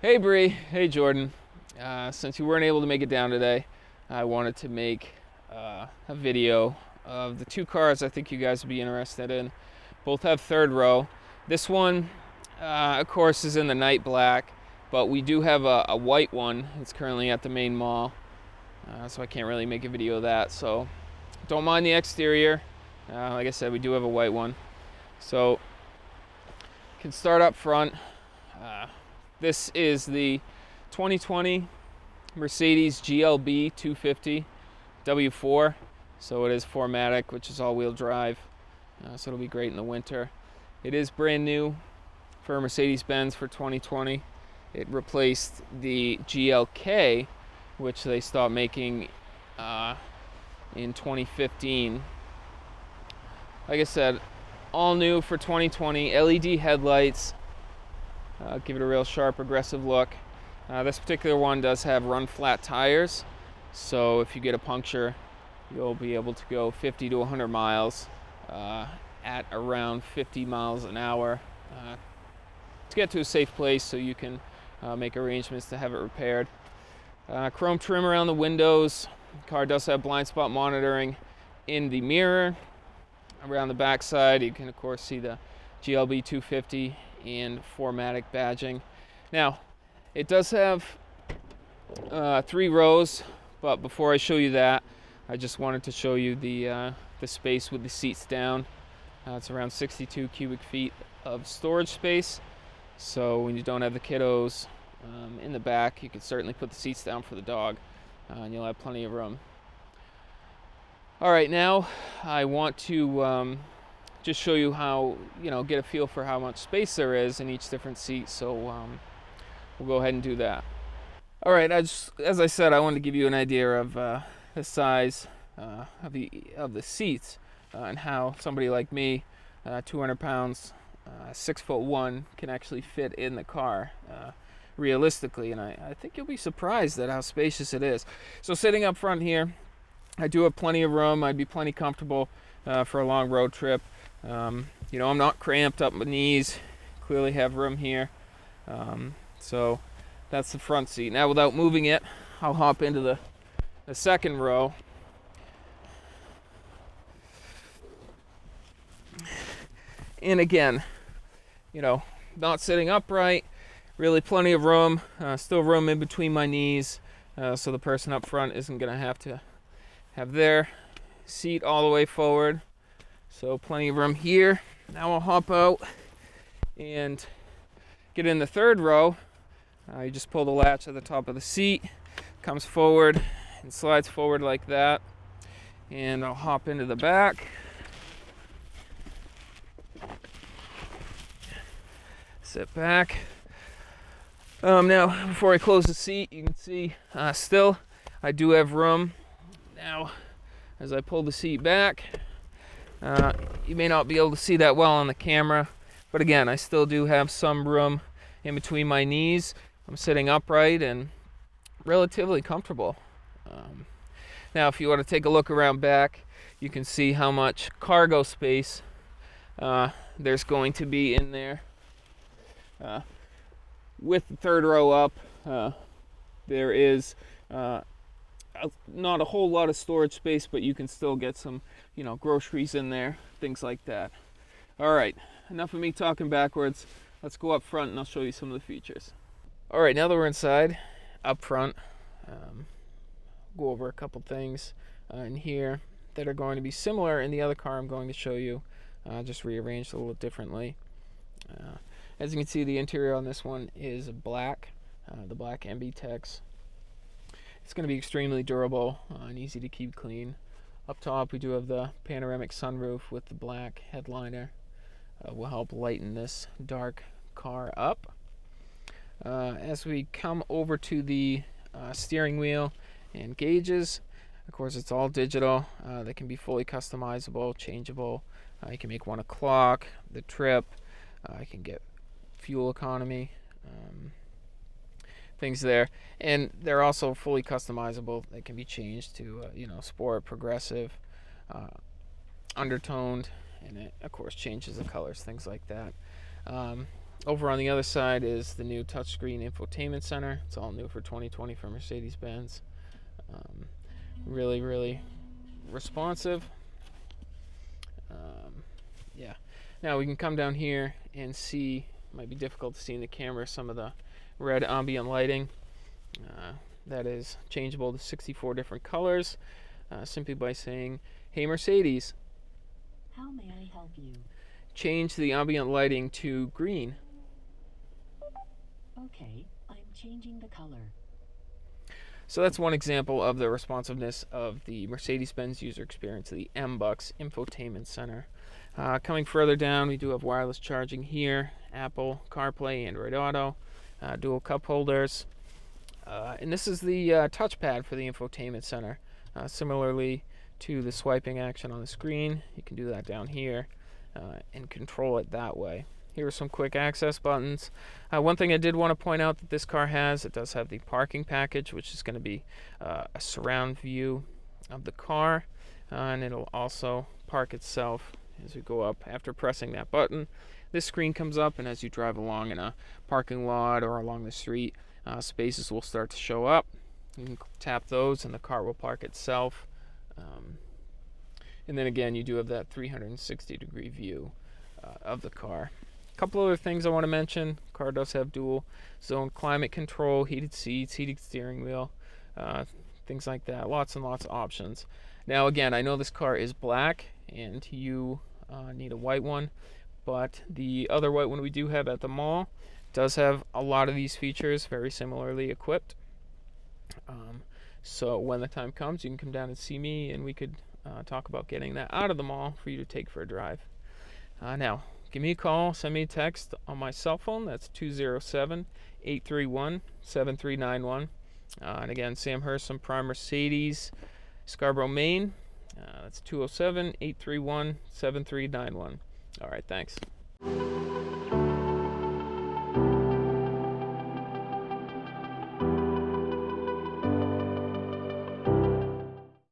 Hey Bree, hey Jordan. Since you weren't able to make it down today, I wanted to make a video of the two cars I think you guys would be interested in. Both have third row. This one, of course, is in the night black, but we do have a white one. It's currently at the Maine mall, so I can't really make a video of that. So don't mind the exterior. Like I said, we do have a white one. So can start up front. This is the 2020 Mercedes GLB 250 W4. So it is 4MATIC, which is all-wheel drive. So it'll be great in the winter. It is brand new for Mercedes-Benz for 2020. It replaced the GLK, which they stopped making in 2015. Like I said, all new for 2020. LED headlights. Give it a real sharp, aggressive look. This particular one does have run flat tires, so if you get a puncture, you'll be able to go 50 to 100 miles at around 50 miles an hour to get to a safe place so you can make arrangements to have it repaired. Chrome trim around the windows. The car does have blind spot monitoring in the mirror. Around the back side, you can of course see the GLB 250 and 4MATIC badging. Now, it does have 3 rows, but before I show you that, I just wanted to show you the space with the seats down. It's around 62 cubic feet of storage space, so when you don't have the kiddos in the back, you can certainly put the seats down for the dog, and you'll have plenty of room. All right, now I want to just show you how, get a feel for how much space there is in each different seat. So we'll go ahead and do that. All right, as I said, I wanted to give you an idea of the size of the seats and how somebody like me, 200 pounds, 6'1", can actually fit in the car realistically. And I think you'll be surprised at how spacious it is. So sitting up front here, I do have plenty of room. I'd be plenty comfortable for a long road trip. I'm not cramped up my knees. Clearly have room here. So that's the front seat. Now, without moving it, I'll hop into the second row. And again, not sitting upright, really plenty of room. Still room in between my knees, so the person up front isn't going to have their seat all the way forward. So plenty of room here. Now I'll hop out and get in the third row. You just pull the latch at the top of the seat, comes forward and slides forward like that. And I'll hop into the back. Sit back. Now, before I close the seat, you can see still I do have room. Now, as I pull the seat back, you may not be able to see that well on the camera, but again, I still do have some room in between my knees. I'm sitting upright and relatively comfortable. Now, if you want to take a look around back, you can see how much cargo space there's going to be in there. With the third row up, there is not a whole lot of storage space, but you can still get some, groceries in there, things like that. All right, enough of me talking backwards. Let's go up front and I'll show you some of the features. All right, now that we're inside, up front, go over a couple things in here that are going to be similar in the other car I'm going to show you, just rearranged a little differently. As you can see, the interior on this one is black, the Black MB-Tex. It's going to be extremely durable and easy to keep clean. Up top, we do have the Panorama Sunroof with the black headliner. Will help lighten this dark car up. As we come over to the steering wheel and gauges, of course, it's all digital. They can be fully customizable, changeable. You can make one o'clock, the trip. You can get fuel economy. Things there, and they're also fully customizable. They can be changed to sport, progressive, undertoned, and it of course changes the colors, things like that. Over on the other side is the new touchscreen infotainment center. It's all new for 2020 for Mercedes-Benz. Really, really responsive. Yeah. Now we can come down here and see, might be difficult to see in the camera, some of the red ambient lighting. That is changeable to 64 different colors simply by saying, "Hey Mercedes, how may I help you? Change the ambient lighting to green." Okay, I'm changing the color. So that's one example of the responsiveness of the Mercedes-Benz user experience, the MBUX Infotainment Center. Coming further down, we do have wireless charging here, Apple CarPlay, Android Auto, dual cup holders. And this is the touchpad for the infotainment center. Similarly to the swiping action on the screen, you can do that down here and control it that way. Here are some quick access buttons. One thing I did want to point out that this car has, it does have the parking package, which is going to be a surround view of the car, and it'll also park itself as you go up. After pressing that button, this screen comes up, and as you drive along in a parking lot or along the street, spaces will start to show up. You can tap those and the car will park itself. And then again, you do have that 360-degree view of the car. A couple other things I want to mention. The car does have dual zone climate control, heated seats, heated steering wheel, things like that. Lots and lots of options. Now again, I know this car is black and you need a white one, but the other white one we do have at the mall does have a lot of these features, very similarly equipped. So when the time comes, you can come down and see me, and we could talk about getting that out of the mall for you to take for a drive. Now, give me a call, send me a text on my cell phone. That's 207-831-7391. And again, Sam Hersom, Prime Mercedes, Scarborough, Maine. That's 207-831-7391. All right, thanks.